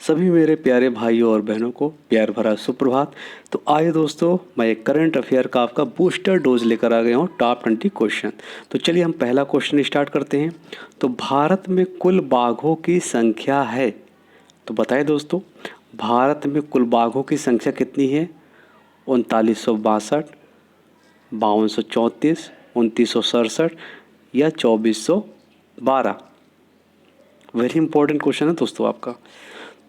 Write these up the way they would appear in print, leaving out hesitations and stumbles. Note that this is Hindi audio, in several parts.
सभी मेरे प्यारे भाइयों और बहनों को प्यार भरा सुप्रभात। तो आइए दोस्तों, मैं एक करंट अफेयर का आपका बूस्टर डोज लेकर आ गया हूँ, टॉप 20 क्वेश्चन। तो चलिए हम पहला क्वेश्चन स्टार्ट करते हैं। तो भारत में कुल बाघों की संख्या है, तो बताइए दोस्तों, भारत में कुल बाघों की संख्या कितनी है? 3962, 5234, 2967 या 2412? वेरी इंपॉर्टेंट क्वेश्चन है दोस्तों आपका।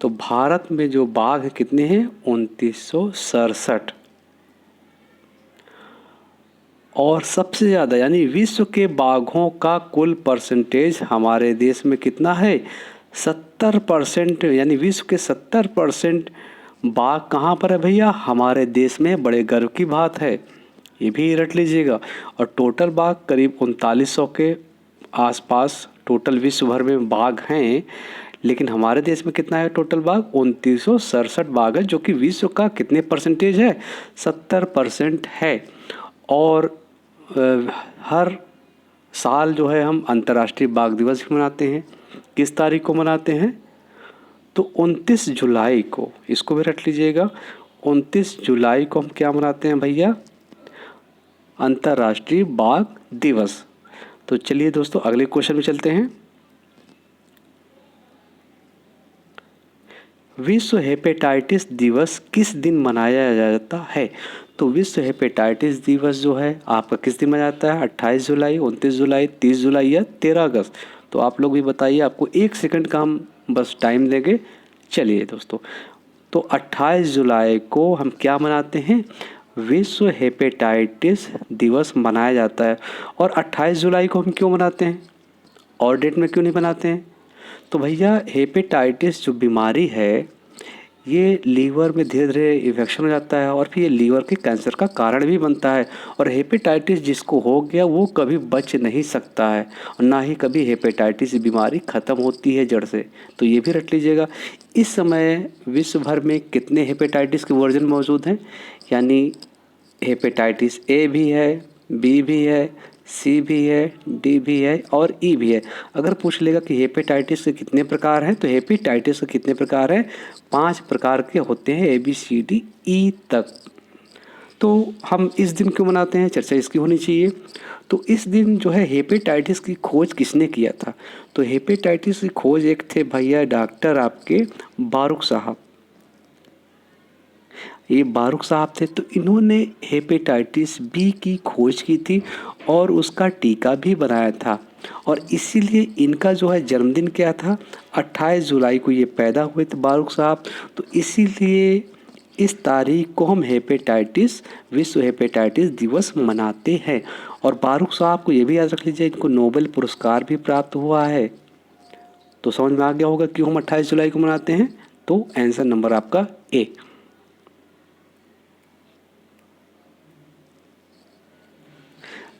तो भारत में जो बाघ है कितने हैं? 2967। और सबसे ज़्यादा यानी विश्व के बाघों का कुल परसेंटेज हमारे देश में कितना है? 70%। यानी विश्व के 70% बाघ कहाँ पर है भैया? हमारे देश में। बड़े गर्व की बात है, ये भी रट लीजिएगा। और टोटल बाघ करीब 3900 के आसपास टोटल विश्व भर में बाघ हैं, लेकिन हमारे देश में कितना है टोटल बाघ? 2967 बाघ है, जो कि विश्व का कितने परसेंटेज है? 70% है। और हर साल जो है हम अंतर्राष्ट्रीय बाघ दिवस भी मनाते हैं। किस तारीख को मनाते हैं? तो 29 जुलाई को। इसको भी रट लीजिएगा, 29 जुलाई को हम क्या मनाते हैं भैया? अंतर्राष्ट्रीय बाघ दिवस। तो चलिए दोस्तों अगले क्वेश्चन में चलते हैं। विश्व हेपेटाइटिस दिवस किस दिन मनाया जाता है? तो विश्व हेपेटाइटिस दिवस जो है आपका किस दिन मनाया जाता है? 28 जुलाई, 29 जुलाई, 30 जुलाई या 13 अगस्त? तो आप लोग भी बताइए, आपको 1 सेकंड का हम बस टाइम देंगे। चलिए दोस्तों, तो 28 जुलाई को हम क्या मनाते हैं? विश्व हेपेटाइटिस दिवस मनाया जाता है। और 28 जुलाई को हम क्यों मनाते हैं और डेट में क्यों नहीं मनाते हैं? तो भैया हेपेटाइटिस जो बीमारी है, ये लीवर में धीरे धीरे इन्फेक्शन हो जाता है और फिर ये लीवर के कैंसर का कारण भी बनता है। और हेपेटाइटिस जिसको हो गया वो कभी बच नहीं सकता है, और ना ही कभी हेपेटाइटिस बीमारी ख़त्म होती है जड़ से। तो ये भी रट लीजिएगा। इस समय विश्व भर में कितने हेपेटाइटिस के वर्जन मौजूद हैं? यानी हेपेटाइटिस ए भी है, बी भी है, सी भी है, डी भी है और ई भी है। अगर पूछ लेगा कि हेपेटाइटिस के कितने प्रकार हैं, तो हेपेटाइटिस के कितने प्रकार हैं? 5 प्रकार के होते हैं, A B C D E तक। तो हम इस दिन क्यों मनाते हैं, चर्चा इसकी होनी चाहिए। तो इस दिन जो है हेपेटाइटिस की खोज किसने किया था? तो हेपेटाइटिस की खोज एक थे भैया डॉक्टर आपके बारूक साहब। ये बारूक साहब थे, तो इन्होंने हेपेटाइटिस बी की खोज की थी और उसका टीका भी बनाया था। और इसीलिए इनका जो है जन्मदिन क्या था? 28 जुलाई को ये पैदा हुए थे बारूक साहब। तो इसीलिए इस तारीख को हम विश्व हेपेटाइटिस दिवस मनाते हैं। और बारूक साहब को ये भी याद रख लीजिए, इनको नोबेल पुरस्कार भी प्राप्त हुआ है। तो समझ में आ गया होगा क्यों हम 28 जुलाई को मनाते हैं। तो आंसर नंबर आपका ए।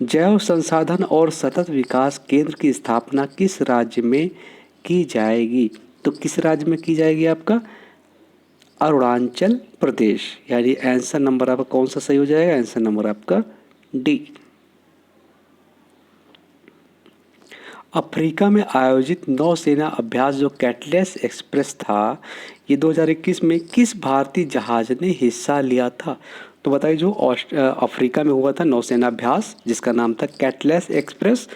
जैव संसाधन और सतत विकास केंद्र की स्थापना किस राज्य में की जाएगी? तो किस राज्य में की जाएगी? आपका अरुणाचल प्रदेश। यानी आंसर नंबर आपका कौन सा सही हो जाएगा? आंसर नंबर आपका डी। अफ्रीका में आयोजित नौसेना अभ्यास जो कैटलेस एक्सप्रेस था, ये 2021 में किस भारतीय जहाज ने हिस्सा लिया था? तो बताइए, जो अफ्रीका में हुआ था नौसेना अभ्यास जिसका नाम था कैटलेस एक्सप्रेस,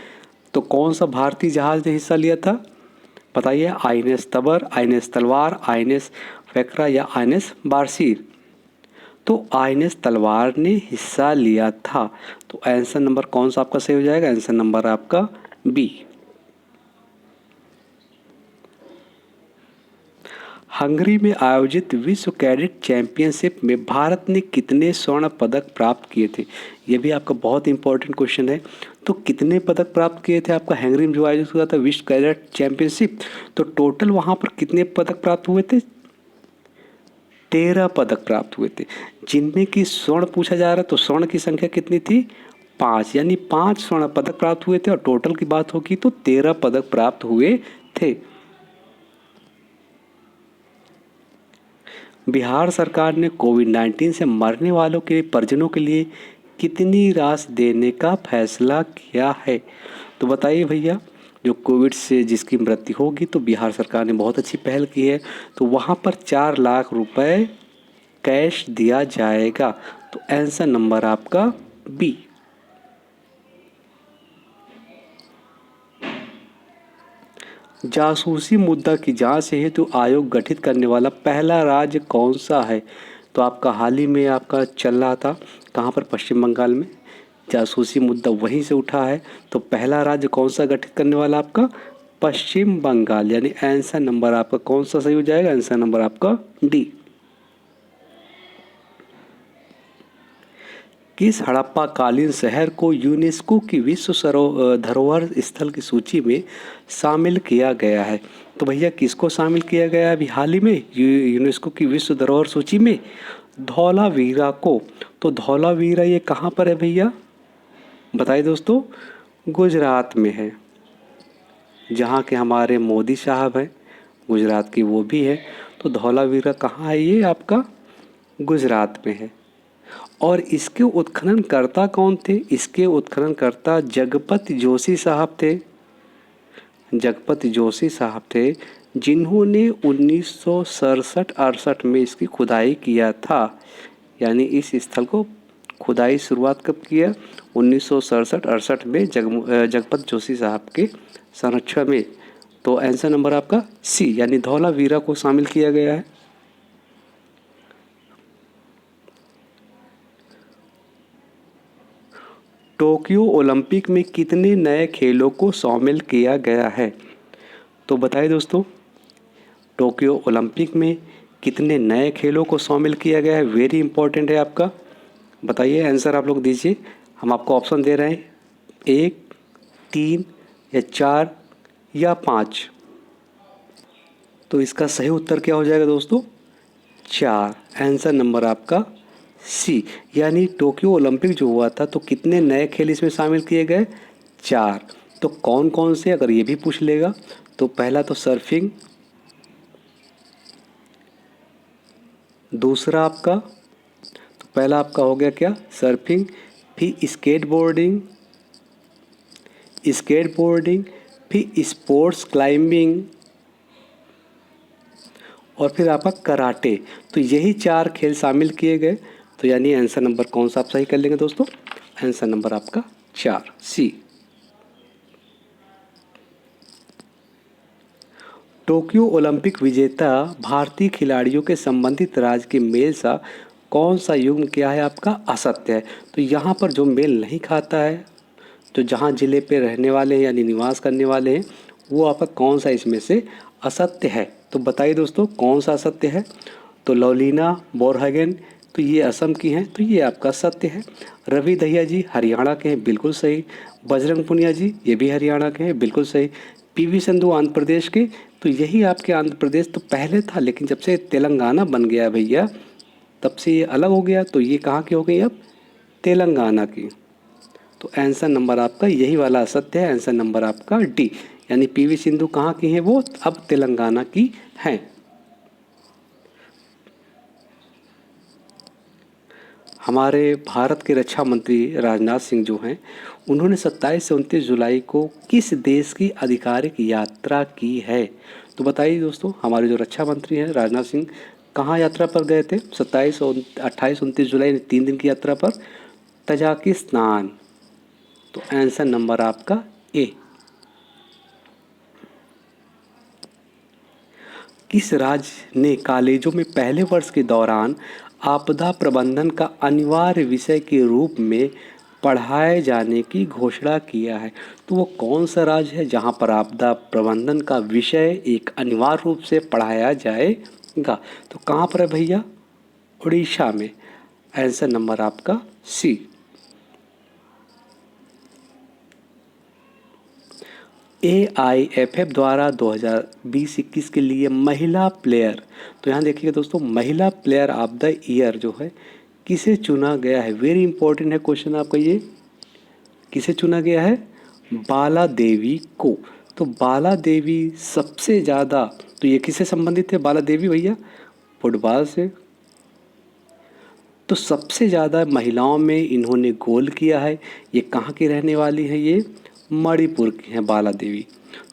तो कौन सा भारतीय जहाज ने हिस्सा लिया था? बताइए, आईएनएस तबर, आईएनएस तलवार, आईएनएस फैकरा या आईएनएस बारसीर? तो आईएनएस तलवार ने हिस्सा लिया था। तो आंसर नंबर कौन सा आपका सही हो जाएगा? आंसर नंबर आपका बी। हंगरी में आयोजित विश्व कैडेट चैंपियनशिप में भारत ने कितने स्वर्ण पदक प्राप्त किए थे? ये भी आपका बहुत इंपॉर्टेंट क्वेश्चन है। तो कितने पदक प्राप्त किए थे आपका हंगरी में जो आयोजित हुआ था विश्व कैडेट चैंपियनशिप? तो टोटल वहाँ पर कितने पदक प्राप्त हुए थे? 13 पदक प्राप्त हुए थे, जिनमें कि स्वर्ण पूछा जा रहा है। तो स्वर्ण की संख्या कितनी थी? 5, यानी 5 स्वर्ण पदक प्राप्त हुए थे। और टोटल की बात होगी तो 13 पदक प्राप्त हुए थे। बिहार सरकार ने कोविड-19 से मरने वालों के परिजनों के लिए कितनी राशि देने का फैसला किया है? तो बताइए भैया, जो कोविड से जिसकी मृत्यु होगी, तो बिहार सरकार ने बहुत अच्छी पहल की है, तो वहाँ पर 4 लाख रुपए कैश दिया जाएगा। तो आंसर नंबर आपका बी। जासूसी मुद्दा की जांच हेतु आयोग गठित करने वाला पहला राज्य कौन सा है? तो आपका हाल ही में आपका चल रहा था, कहाँ पर? पश्चिम बंगाल में। जासूसी मुद्दा वहीं से उठा है, तो पहला राज्य कौन सा गठित करने वाला आपका? पश्चिम बंगाल। यानी आंसर नंबर आपका कौन सा सही हो जाएगा? आंसर नंबर आपका डी। किस हड़प्पा कालीन शहर को यूनेस्को की विश्व धरोहर स्थल की सूची में शामिल किया गया है? तो भैया किसको शामिल किया गया है अभी हाल ही में यूनेस्को की विश्व धरोहर सूची में? धौलावीरा को। तो धौलावीरा ये कहाँ पर है भैया? बताइए दोस्तों। गुजरात में है, जहाँ के हमारे मोदी साहब हैं, गुजरात की वो भी है। तो धौलावीरा कहाँ है? ये आपका गुजरात में है। और इसके उत्खननकर्ता कौन थे? इसके उत्खननकर्ता जगपति जोशी साहब थे। जगपति जोशी साहब थे, जिन्होंने 1967-68 में इसकी खुदाई किया था। यानी इस स्थल को खुदाई शुरुआत कब किया? 1967-68 में जगपति जोशी साहब के संरक्षण में। तो आंसर नंबर आपका सी, यानी धौलावीरा को शामिल किया गया है। टोक्यो ओलंपिक में कितने नए खेलों को शामिल किया गया है? तो बताइए दोस्तों, टोक्यो ओलंपिक में कितने नए खेलों को शामिल किया गया है? वेरी इंपॉर्टेंट है आपका। बताइए, आंसर आप लोग दीजिए। हम आपको ऑप्शन दे रहे हैं, 1, 3 या 4 या 5। तो इसका सही उत्तर क्या हो जाएगा दोस्तों? 4। आंसर नंबर आपका सी, यानी टोक्यो ओलंपिक जो हुआ था, तो कितने नए खेल इसमें शामिल किए गए? 4। तो कौन कौन से, अगर ये भी पूछ लेगा तो पहला तो सर्फिंग, दूसरा आपका, तो पहला आपका हो गया क्या? सर्फिंग, फिर स्केटबोर्डिंग, फिर स्पोर्ट्स क्लाइंबिंग, और फिर आपका कराटे। तो यही 4 खेल शामिल किए गए। तो यानी आंसर नंबर कौन सा आप सही कर लेंगे दोस्तों? आंसर नंबर आपका 4, सी। टोक्यो ओलंपिक विजेता भारतीय खिलाड़ियों के संबंधित राज्य के मेल सा कौन सा युग्म क्या है आपका? असत्य है। तो यहाँ पर जो मेल नहीं खाता है, तो जहाँ ज़िले पे रहने वाले हैं यानी निवास करने वाले हैं, वो आपका कौन सा इसमें से असत्य है? तो बताइए दोस्तों, कौन सा असत्य है? तो लवलीना बोरहागेन, तो ये असम की हैं, तो ये आपका सत्य है। रवि दहिया जी हरियाणा के हैं, बिल्कुल सही। बजरंग पुनिया जी ये भी हरियाणा के हैं, बिल्कुल सही। पीवी संधू आंध्र प्रदेश के, तो यही आपके आंध्र प्रदेश तो पहले था, लेकिन जब से तेलंगाना बन गया भैया, तब से ये अलग हो गया। तो ये कहाँ की हो गई अब? तेलंगाना की। तो आंसर नंबर आपका यही वाला असत्य है, आंसर नंबर आपका डी, यानी पीवी सिंधु कहाँ की हैं? वो अब तेलंगाना की हैं। हमारे भारत के रक्षा मंत्री राजनाथ सिंह जो हैं, उन्होंने 27 से 29 जुलाई को किस देश की आधिकारिक यात्रा की है? तो बताइए दोस्तों, हमारे जो रक्षा मंत्री हैं राजनाथ सिंह कहाँ यात्रा पर गए थे 27 और 28 29 जुलाई, 3 दिन की यात्रा पर? तजाकिस्तान। तो आंसर नंबर आपका ए। किस राज्य ने कॉलेजों में पहले वर्ष के दौरान आपदा प्रबंधन का अनिवार्य विषय के रूप में पढ़ाए जाने की घोषणा किया है? तो वो कौन सा राज्य है जहाँ पर आपदा प्रबंधन का विषय एक अनिवार्य रूप से पढ़ाया जाएगा? तो कहाँ पर है भैया? उड़ीसा में। आंसर नंबर आपका सी। AIFF द्वारा 2020-21 के लिए महिला प्लेयर, तो यहाँ देखिएगा दोस्तों, महिला प्लेयर ऑफ द ईयर जो है किसे चुना गया है? वेरी इंपॉर्टेंट है क्वेश्चन आपका ये। किसे चुना गया है? बाला देवी को। तो बाला देवी सबसे ज़्यादा, तो ये किससे संबंधित है बाला देवी भैया? फुटबॉल से। तो सबसे ज़्यादा महिलाओं में इन्होंने गोल किया है। ये कहाँ की रहने वाली है? ये मणिपुर की हैं बाला देवी।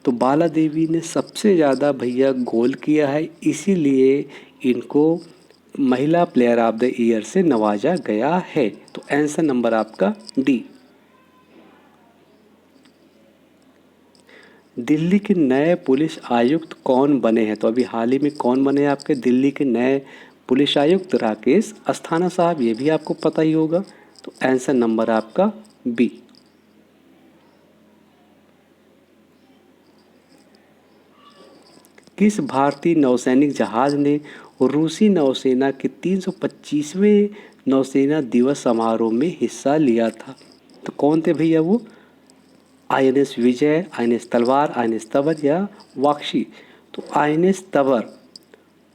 तो बाला देवी ने सबसे ज़्यादा भैया गोल किया है, इसीलिए इनको महिला प्लेयर ऑफ द ईयर से नवाजा गया है। तो आंसर नंबर आपका डी। दिल्ली के नए पुलिस आयुक्त कौन बने हैं? तो अभी हाल ही में कौन बने हैं आपके दिल्ली के नए पुलिस आयुक्त? राकेश अस्थाना साहब, ये भी आपको पता ही होगा। तो आंसर नंबर आपका बी। किस भारतीय नौसैनिक जहाज ने रूसी नौसेना के 325वें नौसेना दिवस समारोह में हिस्सा लिया था? तो कौन थे भैया वो? आईएनएस विजय, आईएनएस तलवार, आईएनएस तबर या वाक्षी? तो आईएनएस तबर,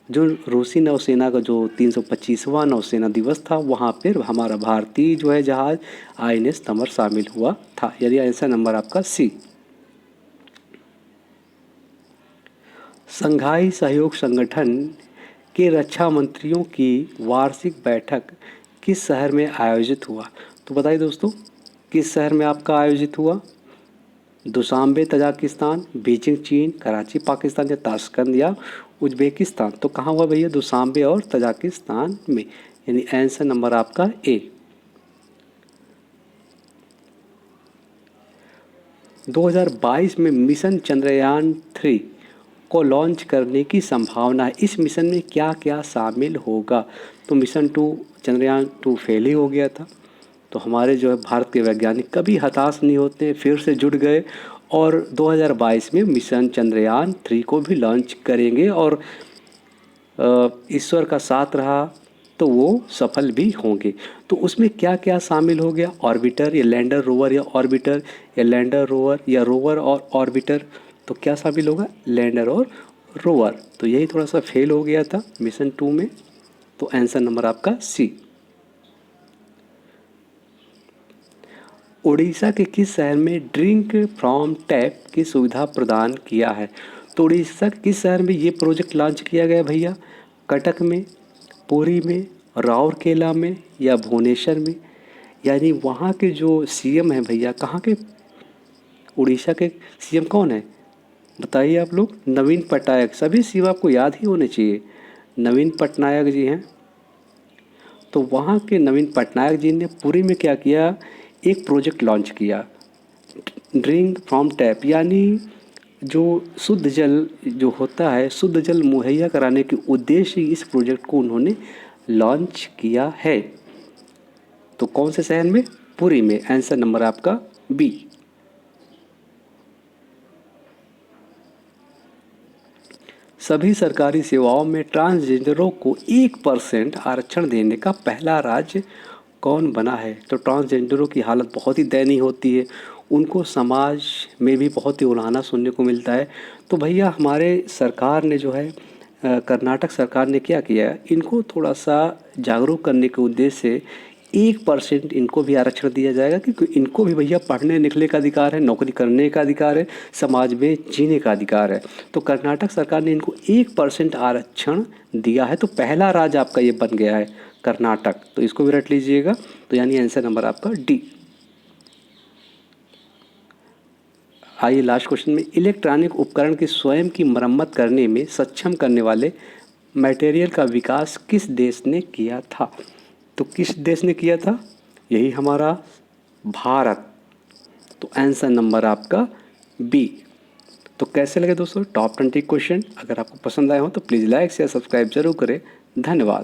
जो रूसी नौसेना का जो 325वां नौसेना दिवस था, वहाँ पर हमारा भारतीय जो है जहाज आईएनएस तमर शामिल हुआ था। यानी आंसर नंबर आपका सी। संघाई सहयोग संगठन के रक्षा मंत्रियों की वार्षिक बैठक किस शहर में आयोजित हुआ? तो बताइए दोस्तों, किस शहर में आपका आयोजित हुआ? दुशांबे तजाकिस्तान, बीजिंग चीन, कराची पाकिस्तान या ताशकंद या उज्बेकिस्तान? तो कहाँ हुआ भैया? दुशांबे और तजाकिस्तान में। यानी आंसर नंबर आपका ए। 2022 में मिशन चंद्रयान-3 को लॉन्च करने की संभावना है। इस मिशन में क्या क्या शामिल होगा? तो मिशन 2 चंद्रयान-2 फेल ही हो गया था। तो हमारे जो है भारत के वैज्ञानिक कभी हताश नहीं होते, फिर से जुट गए और 2022 में मिशन चंद्रयान-3 को भी लॉन्च करेंगे और ईश्वर का साथ रहा तो वो सफल भी होंगे। तो उसमें क्या क्या शामिल हो गया? ऑर्बिटर या लैंडर रोवर या ऑर्बिटर या लैंडर रोवर या रोवर और ऑर्बिटर? तो क्या शामिल होगा? लैंडर और रोवर। तो यही थोड़ा सा फेल हो गया था मिशन 2 में। तो आंसर नंबर आपका सी। उड़ीसा के किस शहर में ड्रिंक फ्रॉम टैप की सुविधा प्रदान किया है? तो उड़ीसा के किस शहर में ये प्रोजेक्ट लॉन्च किया गया भैया? कटक में, पुरी में, राउरकेला में या भुवनेश्वर में? यानी वहाँ के जो सीएम हैं भैया, कहाँ के? उड़ीसा के सीएम कौन है बताइए आप लोग? नवीन पटनायक। सभी सीएम आपको याद ही होने चाहिए। नवीन पटनायक जी हैं। तो वहाँ के नवीन पटनायक जी ने पुरी में क्या किया? एक प्रोजेक्ट लॉन्च किया, ड्रिंक फ्रॉम टैप, यानी जो शुद्ध जल जो होता है, शुद्ध जल मुहैया कराने के उद्देश्य से इस प्रोजेक्ट को उन्होंने लॉन्च किया है। तो कौन से शहर में? पुरी में। आंसर नंबर आपका बी। सभी सरकारी सेवाओं में ट्रांसजेंडरों को 1% आरक्षण देने का पहला राज्य कौन बना है? तो ट्रांसजेंडरों की हालत बहुत ही दयनीय होती है, उनको समाज में भी बहुत ही उलाहना सुनने को मिलता है। तो भैया हमारे सरकार ने जो है कर्नाटक सरकार ने क्या किया है, इनको थोड़ा सा जागरूक करने के उद्देश्य से 1% इनको भी आरक्षण दिया जाएगा, क्योंकि इनको भी भैया पढ़ने लिखने का अधिकार है, नौकरी करने का अधिकार है, समाज में जीने का अधिकार है। तो कर्नाटक सरकार ने इनको 1% आरक्षण दिया है। तो पहला राज्य आपका ये बन गया है कर्नाटक। तो इसको भी रट लीजिएगा। तो यानी आंसर नंबर आपका डी। आइए लास्ट क्वेश्चन में, इलेक्ट्रॉनिक उपकरण की स्वयं की मरम्मत करने में सक्षम करने वाले मटेरियल का विकास किस देश ने किया था? तो किस देश ने किया था? यही हमारा भारत। तो आंसर नंबर आपका बी। तो कैसे लगे दोस्तों टॉप 20 क्वेश्चन? अगर आपको पसंद आए हो तो प्लीज़ लाइक शेयर सब्सक्राइब जरूर करें। धन्यवाद।